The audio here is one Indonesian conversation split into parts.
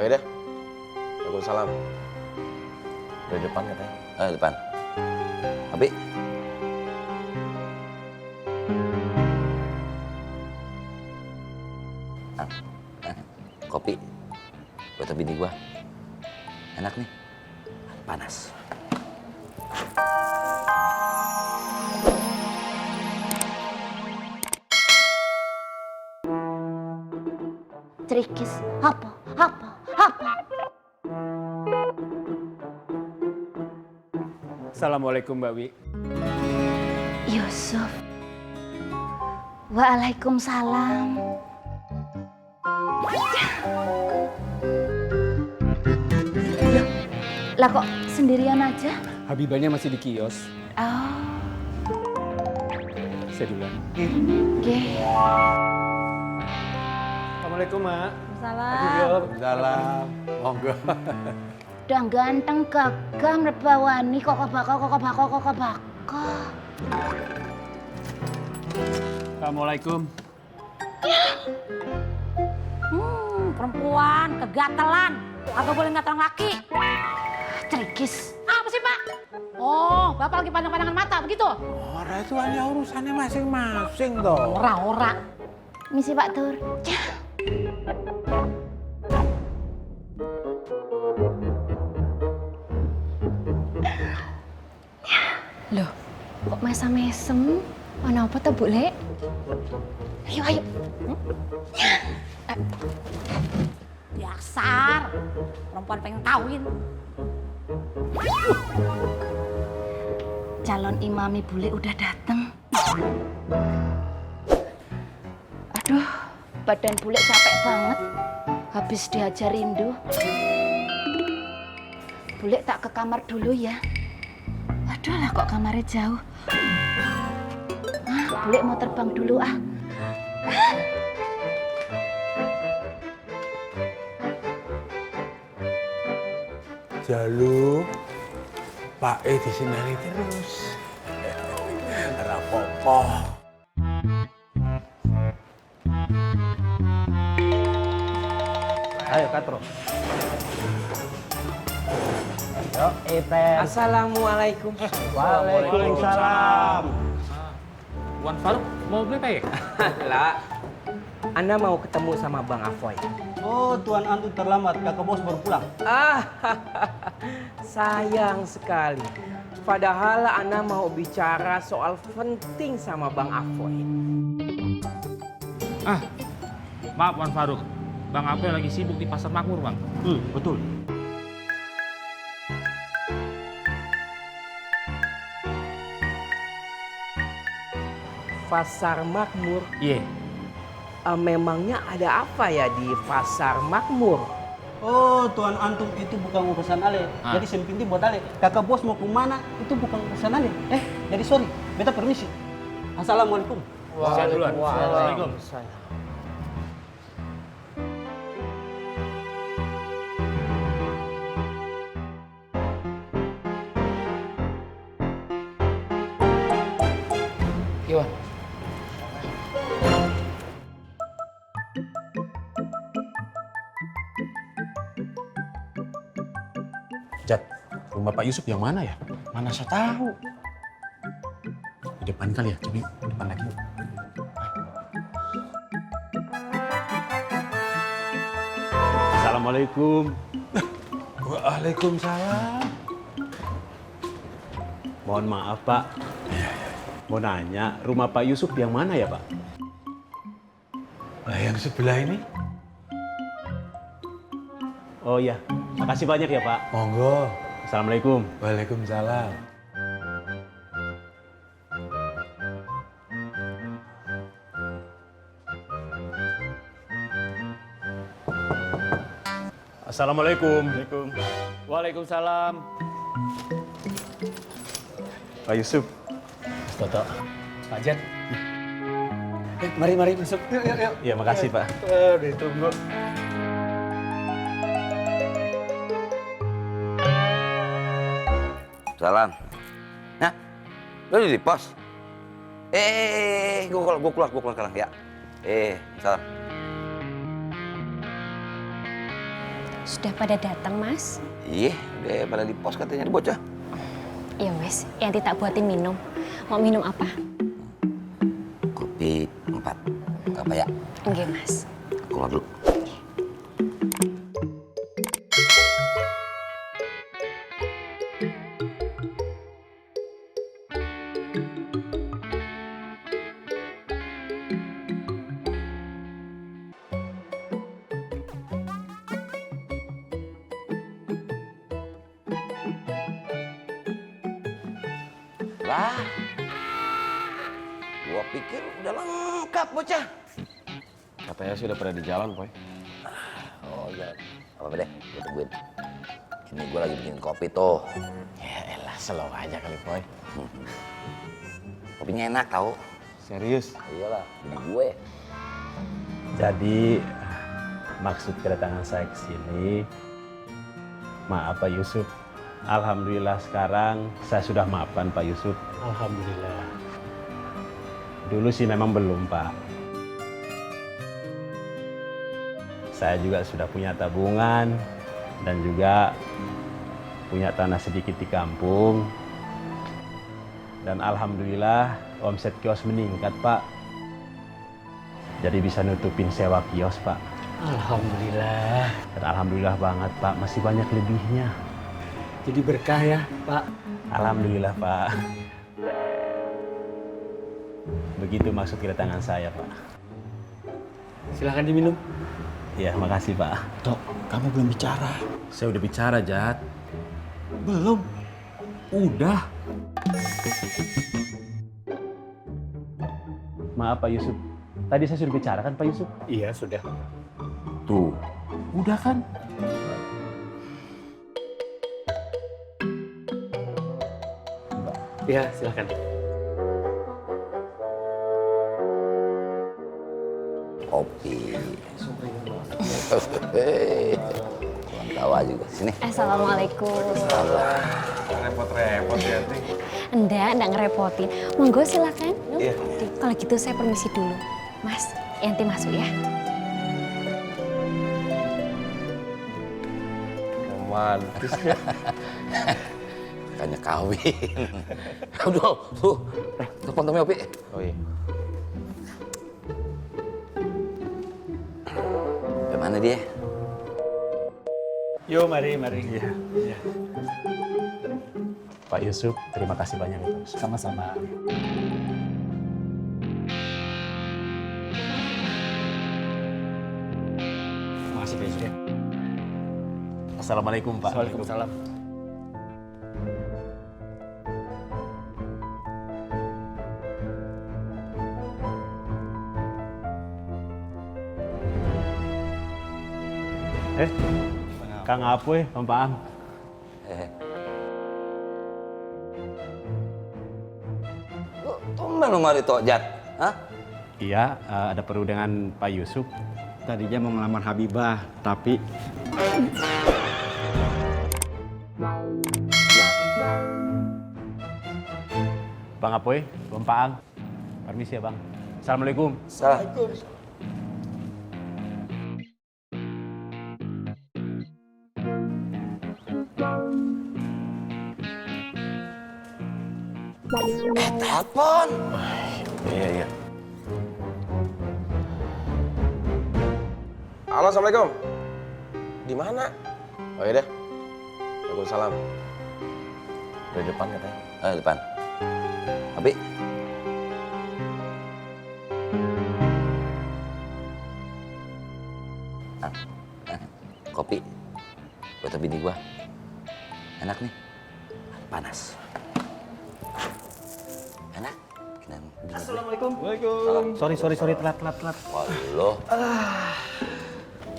Oh iya deh. Waalaikumsalam. Dari depan katanya. Depan. Abi. Kopi buat bini gua. Enak nih. Panas. Cerikis, apa? Assalamualaikum Mbak Wi. Yusuf. Waalaikumsalam. Loh, lah kok sendirian aja? Habibanya masih di kios. Oh, Saya duluan. oke. Assalamualaikum, Mak. Salam. Salam. Monggo. Udah ganteng gagah merbawani kok bako. Assalamualaikum. Perempuan, kegatelan. Agak boleh ngatelan laki. Cerikis. Apa sih, Pak? Oh, Bapak lagi pandang-pandangan mata, begitu? Orang itu hanya urusannya masing-masing toh. Ora-ora. Misi Pak Tur. Loh, kok mesem-mesem? Ana apa tuh, Bu Lek? Ayo. Dasar. Perempuan pengen kawin. Calon imami bule udah dateng. Aduh, badan bule capek banget. Habis dihajar Rindu. Bule tak ke kamar dulu ya. Aduh lah kok kamarnya jauh. Bule mau terbang dulu ah. Jalu, Pak E disinari terus. Rapopo. Ayo Katro. Yuk, Iten. Assalamualaikum. Waalaikumsalam. Wan Faruk mau beli payek? Lah, Anda mau ketemu sama Bang Afoy. Oh, Tuan Antu terlambat. Kakak bos baru pulang. Sayang sekali. Padahal Anda mau bicara soal penting sama Bang Afoy. Maaf Wan Faruk. Bang Apoy lagi sibuk di Pasar Makmur, Bang. Betul. Pasar Makmur. Iya. Memangnya ada apa ya di Pasar Makmur? Oh, Tuan Antum itu bukan urusan Ale. Jadi sempinti buat Ale. Kakak bos mau kemana itu bukan urusan Ale. Jadi sorry. Beta permisi. Assalamualaikum. Saya duluan. Assalamualaikum. Iwan. Jat, rumah Pak Yusuf yang mana ya? Mana saya tahu. Di depan kali ya, coba di depan lagi. Assalamualaikum. Waalaikumsalam. Mohon maaf Pak. Mau nanya, rumah Pak Yusuf yang mana ya Pak? Lah yang sebelah ini? Oh iya, makasih banyak ya Pak. Monggo. Assalamualaikum. Waalaikumsalam. Assalamualaikum. Waalaikumsalam. Pak Yusuf. Toto. Pak Jan. Mari masuk. Yuk. Iya, makasih Pak. Ditunggu. Salam. Nah, lo di pos? Gue keluar sekarang ya. Salam. Sudah pada datang, Mas? Iya, udah pada di pos katanya di bocah. Iya, Mas. Yanti tak buatin minum. Mau minum apa? Kopi 4. Apa ya? Enggak, Mas. Keluar dulu. Lah, gua pikir udah lengkap bocah. Katanya sih udah pada di jalan, Poy. Oh iya, apa-apa deh, gua tungguin. Ini gua lagi bikin kopi tuh. Ya elah, slow aja kali, Poy. Kopinya enak tau. Serius? Iyalah, ini gue. Jadi maksud kedatangan saya ke sini, maaf Pak Yusuf. Alhamdulillah sekarang saya sudah maafkan Pak Yusuf. Alhamdulillah. Dulu sih memang belum Pak. Saya juga sudah punya tabungan dan juga punya tanah sedikit di kampung. Dan alhamdulillah omset kios meningkat Pak. Jadi bisa nutupin sewa kios Pak. Alhamdulillah. Dan alhamdulillah banget Pak, masih banyak lebihnya. Jadi berkah ya, Pak. Alhamdulillah Pak. Begitu maksud kedatangan saya Pak. Silahkan diminum. Ya makasih Pak. Tok, kamu belum bicara. Saya udah bicara Jat. Belum. Udah. Maaf Pak Yusuf. Tadi saya sudah bicara kan Pak Yusuf? Iya, sudah. Tuh. Udah kan? Iya, silahkan. Kopi. Kurang tawa juga. Sini. Assalamualaikum. Repot-repot ya, Ting. Enggak ngerepotin. Monggo silakan. Iya. Kalau gitu saya permisi dulu. Mas, Yanti masuk ya. Romantis. Makanya kawin. Aduh, tuh. Telepon Tommy Opi. Oh iya. Gimana dia? Yo, mari. Iya. Pak Yusuf, terima kasih banyak Pak Yusuf. Sama-sama. Makasih, Pak Yusuf. Assalamualaikum Pak. Waalaikumsalam. Kang Apoy, Bang Paang. Tumben lu mari tok, Jat. Hah? Iya, ada perlu dengan Pak Yusuf. Tadinya mau ngelamar Habibah, tapi Bang Apoy, Bang Paang. Permisi ya Bang. Assalamualaikum. Salah. Telepon. Iya. Halo, Assalamualaikum. Di mana? Oh iya deh. Waalaikumsalam. Di depan katanya. Depan. Abi. Kopi buat bini gua. Enak nih. Panas. Enak. Assalamualaikum. Waalaikumsalam. Sorry, telat. Waduh.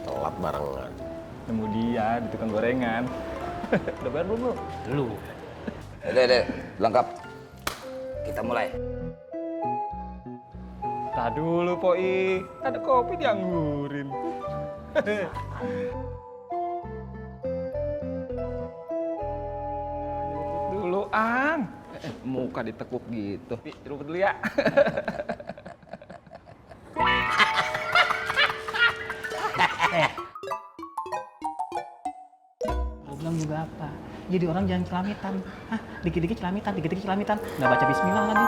Telat barengan. Nemu dia di tukang gorengan. Udah bayar belum, Lu. Udah, lengkap. Kita mulai. Tah dulu, Poi. Ada kopi dianggurin. Dulu, Ang. Muka ditekuk gitu. Jeruk dulu ya. juga apa? Jadi orang jangan celamitan. Hah, dikit-dikit celamitan, dikit-dikit celamitan. Nggak baca bismillah lagi.